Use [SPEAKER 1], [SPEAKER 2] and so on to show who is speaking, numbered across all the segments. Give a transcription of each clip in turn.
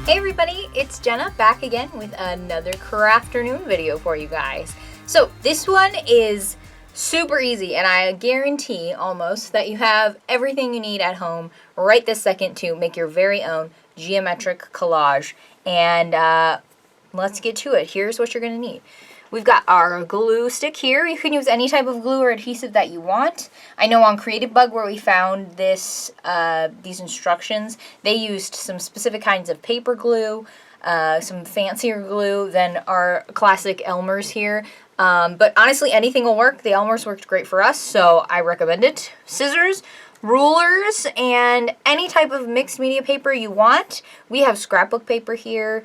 [SPEAKER 1] Hey everybody, it's Jenna back again with another Crafternoon video for you guys. So this one is super easy, and I guarantee almost that you have everything you need at home right this second to make your very own geometric collage. And let's get to it. Here's what you're going to need. We've got our glue stick here. You can use any type of glue or adhesive that you want. I know on Creative Bug, where we found this, these instructions, they used some specific kinds of paper glue, some fancier glue than our classic Elmer's here. But honestly, anything will work. The Elmer's worked great for us, so I recommend it. Scissors, rulers, and any type of mixed media paper you want. We have scrapbook paper here.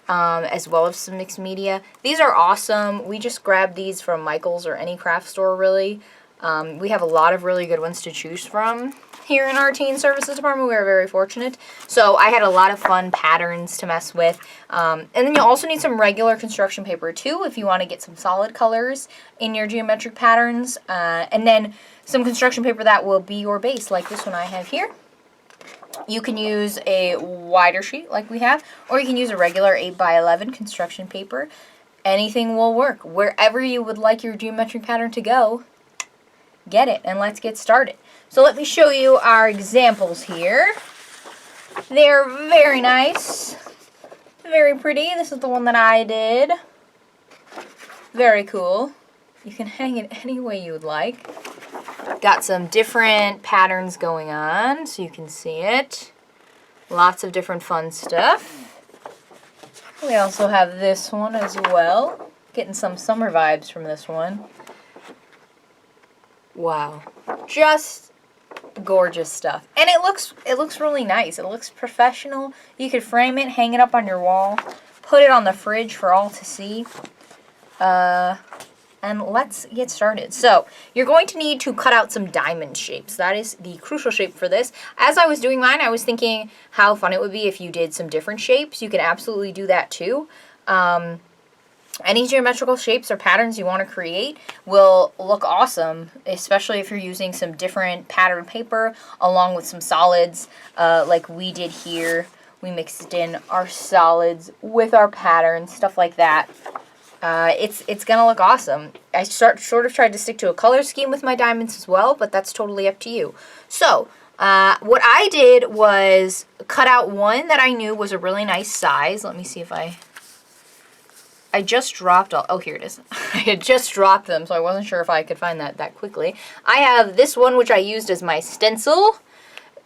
[SPEAKER 1] As well as some mixed media. These are awesome. We just grabbed these from Michael's or any craft store, really. We have a lot of really good ones to choose from here in our teen services department. We are very fortunate. So I had a lot of fun patterns to mess with. And then you'll also need some regular construction paper too if you want to get some solid colors in your geometric patterns. And then some construction paper that will be your base, like this one I have here. You can use a wider sheet like we have, or you can use a regular 8x11 construction paper. Anything will work. Wherever you would like your geometric pattern to go, get it, and let's get started. So let me show you our examples here. They're very nice, very pretty. This is the one that I did. Very cool. You can hang it any way you would like. Got some different patterns going on, so you can see it. Lots of different fun stuff. We also have this one as well. Getting some summer vibes from this one. Wow. Just gorgeous stuff. And it looks really nice. It looks professional. You could frame it, hang it up on your wall, put it on the fridge for all to see. And let's get started. So you're going to need to cut out some diamond shapes. That is the crucial shape for this. As I was doing mine, I was thinking how fun it would be if you did some different shapes. You can absolutely do that too. Any geometrical shapes or patterns you want to create will look awesome, especially if you're using some different pattern paper along with some solids like we did here. We mixed in our solids with our patterns, stuff like that. It's gonna look awesome. I sort of tried to stick to a color scheme with my diamonds as well, but that's totally up to you. So, what I did was cut out one that I knew was a really nice size. Let me see if I just dropped all, oh, here it is. I had just dropped them, so I wasn't sure if I could find that quickly. I have this one, which I used as my stencil.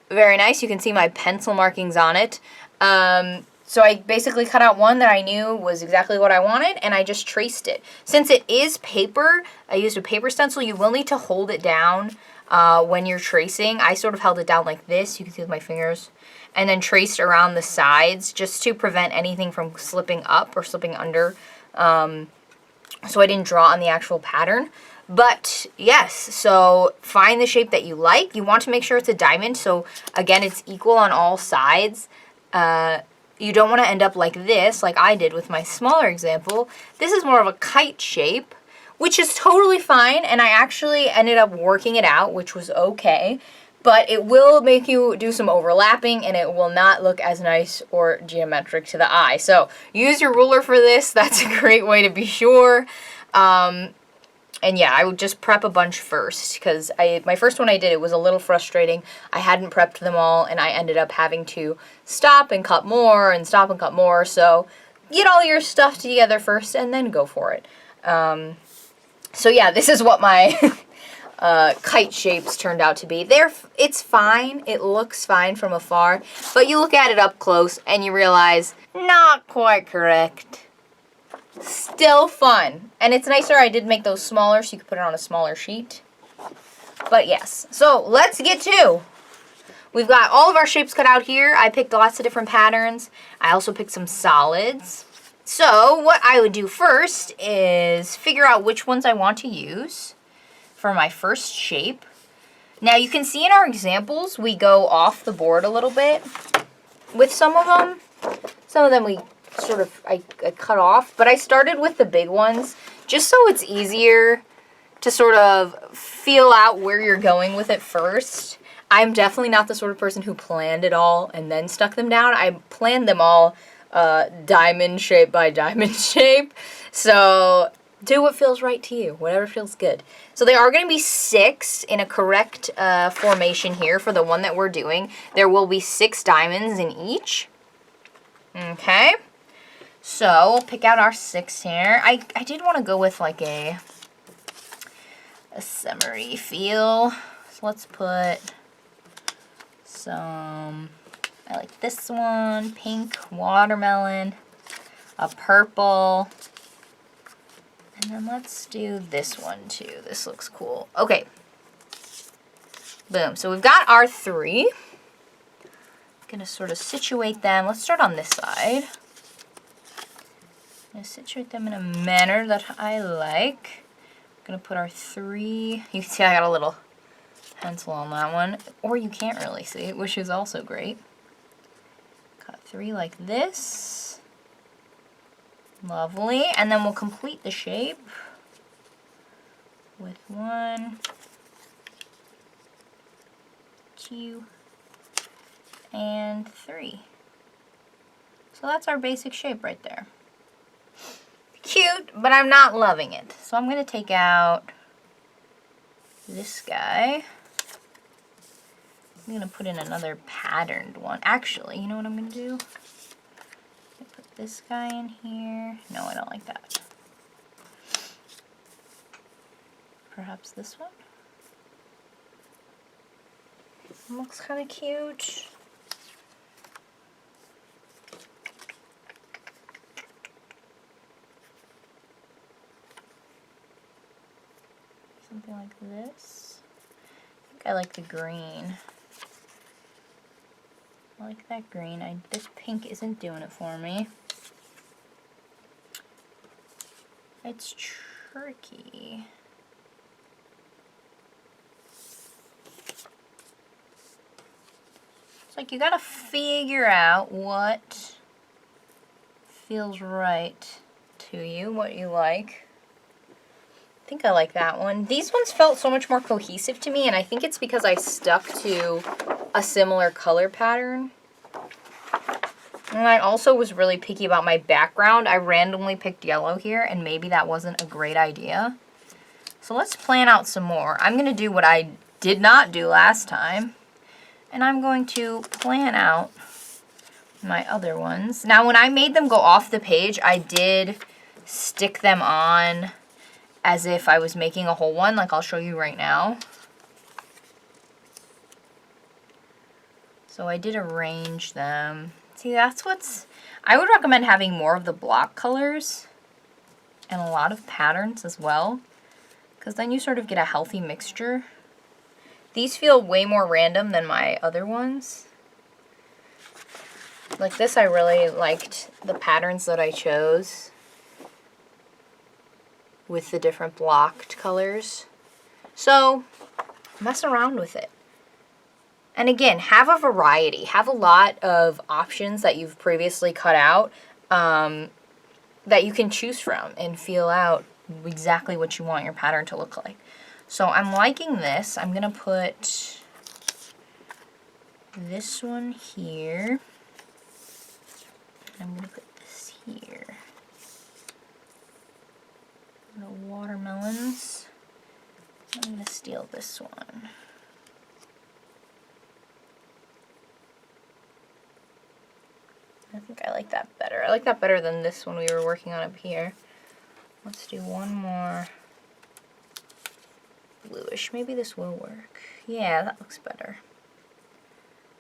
[SPEAKER 1] Very nice. You can see my pencil markings on it. So I basically cut out one that I knew was exactly what I wanted, and I just traced it. Since it is paper, I used a paper stencil. You will need to hold it down when you're tracing. I sort of held it down like this. You can see with my fingers. And then traced around the sides just to prevent anything from slipping up or slipping under. So I didn't draw on the actual pattern. But yes, so find the shape that you like. You want to make sure it's a diamond. So again, it's equal on all sides. You don't want to end up like this, like I did with my smaller example. This is more of a kite shape, which is totally fine, and I actually ended up working it out, which was okay. But it will make you do some overlapping, and it will not look as nice or geometric to the eye. So use your ruler for this. That's a great way to be sure. And yeah, I would just prep a bunch first, because my first one I did, it was a little frustrating. I hadn't prepped them all, and I ended up having to stop and cut more, and stop and cut more. So get all your stuff together first, and then go for it. So yeah, this is what my kite shapes turned out to be. It's fine. It looks fine from afar, but you look at it up close, and you realize, not quite correct. Still fun. And it's nicer I did make those smaller so you could put it on a smaller sheet. But yes. So let's get to. We've got all of our shapes cut out here. I picked lots of different patterns. I also picked some solids. So what I would do first is figure out which ones I want to use for my first shape. Now you can see in our examples we go off the board a little bit with some of them. Some of them we sort of, I cut off, but I started with the big ones just so it's easier to sort of feel out where you're going with it first. I'm definitely not the sort of person who planned it all and then stuck them down. I planned them all diamond shape by diamond shape. So do what feels right to you, whatever feels good. So they are going to be 6 in a correct formation here for the one that we're doing. There will be 6 diamonds in each. Okay. So we'll pick out our 6 here. I did want to go with like a shimmery feel. So let's put some, I like this one, pink, watermelon, a purple, and then let's do this one too. This looks cool. Okay. Boom. So we've got our 3. Gonna sort of situate them. Let's start on this side. Gonna situate them in a manner that I like. Gonna put our 3. You can see I got a little pencil on that one, or you can't really see, which is also great. Got 3 like this. Lovely. And then we'll complete the shape with 1, 2, and 3. So that's our basic shape right there. Cute, but I'm not loving it. So I'm going to take out this guy. I'm going to put in another patterned one. Actually, you know what I'm going to do? Put this guy in here. No, I don't like that. Perhaps this one? Looks kind of cute. Something like this. I think I like the green. I like that green. This pink isn't doing it for me. It's tricky. It's like you gotta figure out what feels right to you, what you like. I think I like that one. These ones felt so much more cohesive to me, and I think it's because I stuck to a similar color pattern. And I also was really picky about my background. I randomly picked yellow here, and maybe that wasn't a great idea. So let's plan out some more. I'm going to do what I did not do last time, and I'm going to plan out my other ones. Now, when I made them go off the page, I did stick them on as if I was making a whole one, like I'll show you right now. So I did arrange them. See, that's what's... I would recommend having more of the block colors and a lot of patterns as well, because then you sort of get a healthy mixture. These feel way more random than my other ones. Like this, I really liked the patterns that I chose with the different blocked colors. So mess around with it. And again, have a variety. Have a lot of options that you've previously cut out that you can choose from and feel out exactly what you want your pattern to look like. So I'm liking this. I'm going to put this one here. I'm going to put this here. The watermelons. I'm going to steal this one. I think I like that better. I like that better than this one we were working on up here. Let's do one more bluish. Maybe this will work. Yeah, that looks better.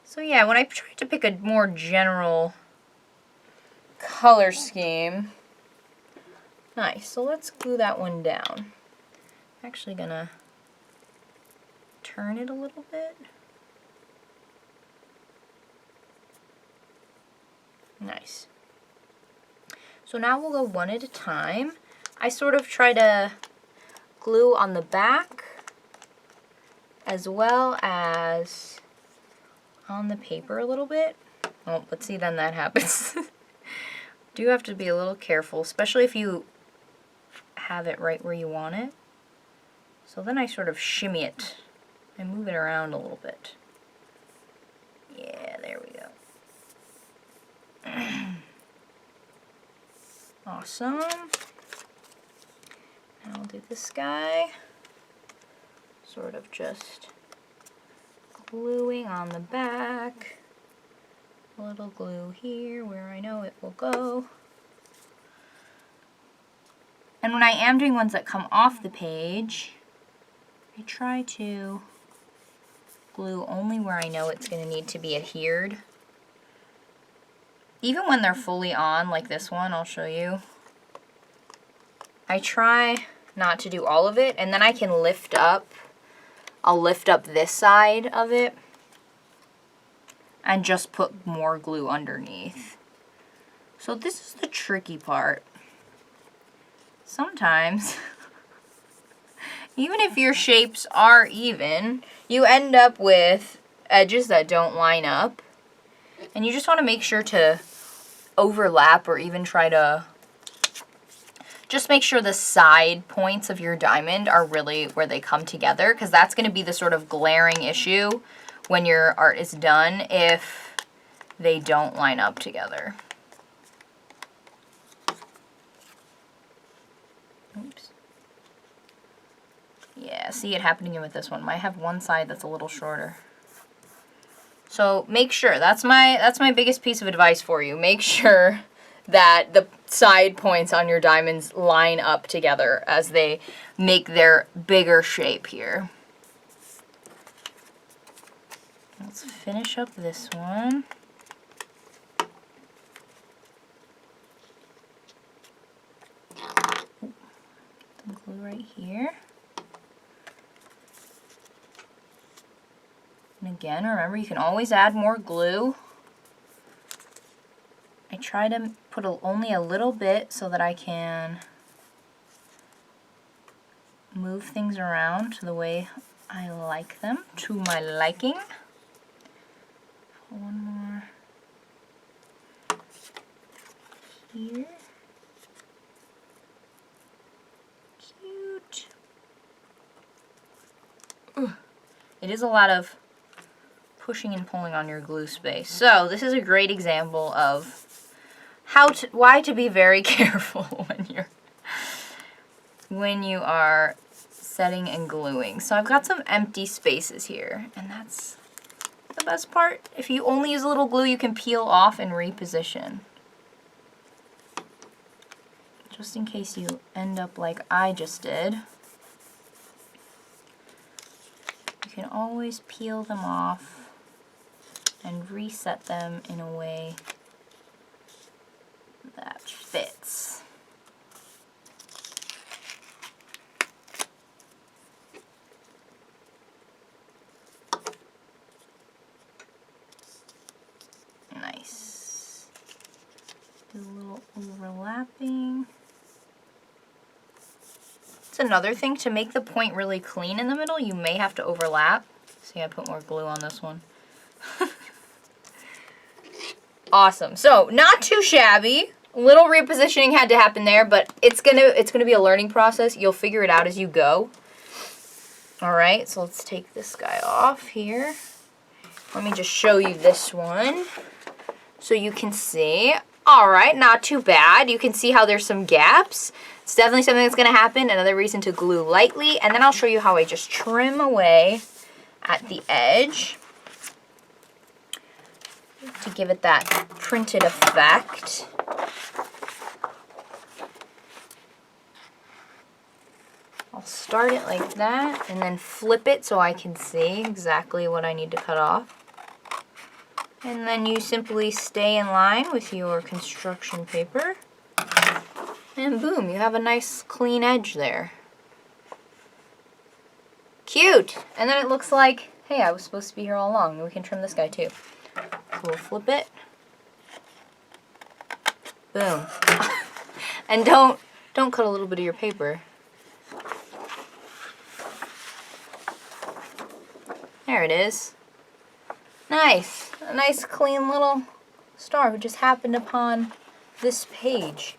[SPEAKER 1] So yeah, when I tried to pick a more general color scheme, nice. So let's glue that one down. I'm actually gonna turn it a little bit. Nice. So now we'll go one at a time. I sort of try to glue on the back as well as on the paper a little bit. Oh, but see, then that happens. Do have to be a little careful, especially if you have it right where you want it. So then I sort of shimmy it and move it around a little bit. Yeah, there we go. Awesome. Now I'll do this guy. Sort of just gluing on the back. A little glue here where I know it will go. And when I am doing ones that come off the page, I try to glue only where I know it's going to need to be adhered. Even when they're fully on, like this one, I'll show you. I try not to do all of it, and then I can lift up. I'll lift up this side of it and just put more glue underneath. So this is the tricky part. Sometimes, even if your shapes are even, you end up with edges that don't line up. And you just want to make sure to overlap, or even try to just make sure the side points of your diamond are really where they come together, because that's going to be the sort of glaring issue when your art is done if they don't line up together. Oops. Yeah, see it happening with this one. Might have one side that's a little shorter. So make sure, that's my biggest piece of advice for you. Make sure that the side points on your diamonds line up together as they make their bigger shape here. Let's finish up this one. Some glue right here. And again, remember, you can always add more glue. I try to put only a little bit so that I can move things around to the way I like them, to my liking. One more here. Cute. Ugh. It is a lot of pushing and pulling on your glue space. So this is a great example of why to be very careful when you are setting and gluing. So I've got some empty spaces here, and that's the best part. If you only use a little glue, you can peel off and reposition. Just in case you end up like I just did. You can always peel them off and reset them in a way that fits. Nice. Do a little overlapping. It's another thing, to make the point really clean in the middle, you may have to overlap. See, I put more glue on this one. Awesome. So, not too shabby. A little repositioning had to happen there, but it's gonna be a learning process. You'll figure it out as you go. Alright, so let's take this guy off here. Let me just show you this one so you can see. Alright, not too bad. You can see how there's some gaps. It's definitely something that's going to happen. Another reason to glue lightly. And then I'll show you how I just trim away at the edge to give it that printed effect. I'll start it like that and then flip it so I can see exactly what I need to cut off. And then you simply stay in line with your construction paper. And boom, you have a nice clean edge there. Cute! And then it looks like, hey, I was supposed to be here all along. We can trim this guy too. So we'll flip it. Boom. And don't cut a little bit of your paper. There it is. Nice. A nice clean little star who just happened upon this page.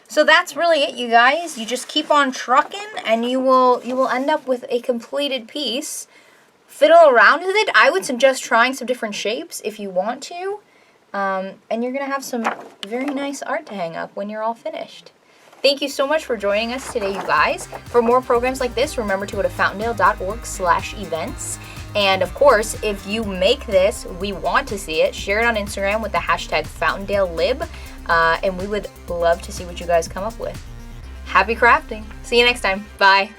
[SPEAKER 1] So that's really it, you guys. You just keep on trucking and you will end up with a completed piece. Fiddle around with it. I would suggest trying some different shapes if you want to. And you're going to have some very nice art to hang up when you're all finished. Thank you so much for joining us today, you guys. For more programs like this, remember to go to fountaindale.org/events. And of course, if you make this, we want to see it. Share it on Instagram with the hashtag FountaindaleLib, and we would love to see what you guys come up with. Happy crafting. See you next time. Bye.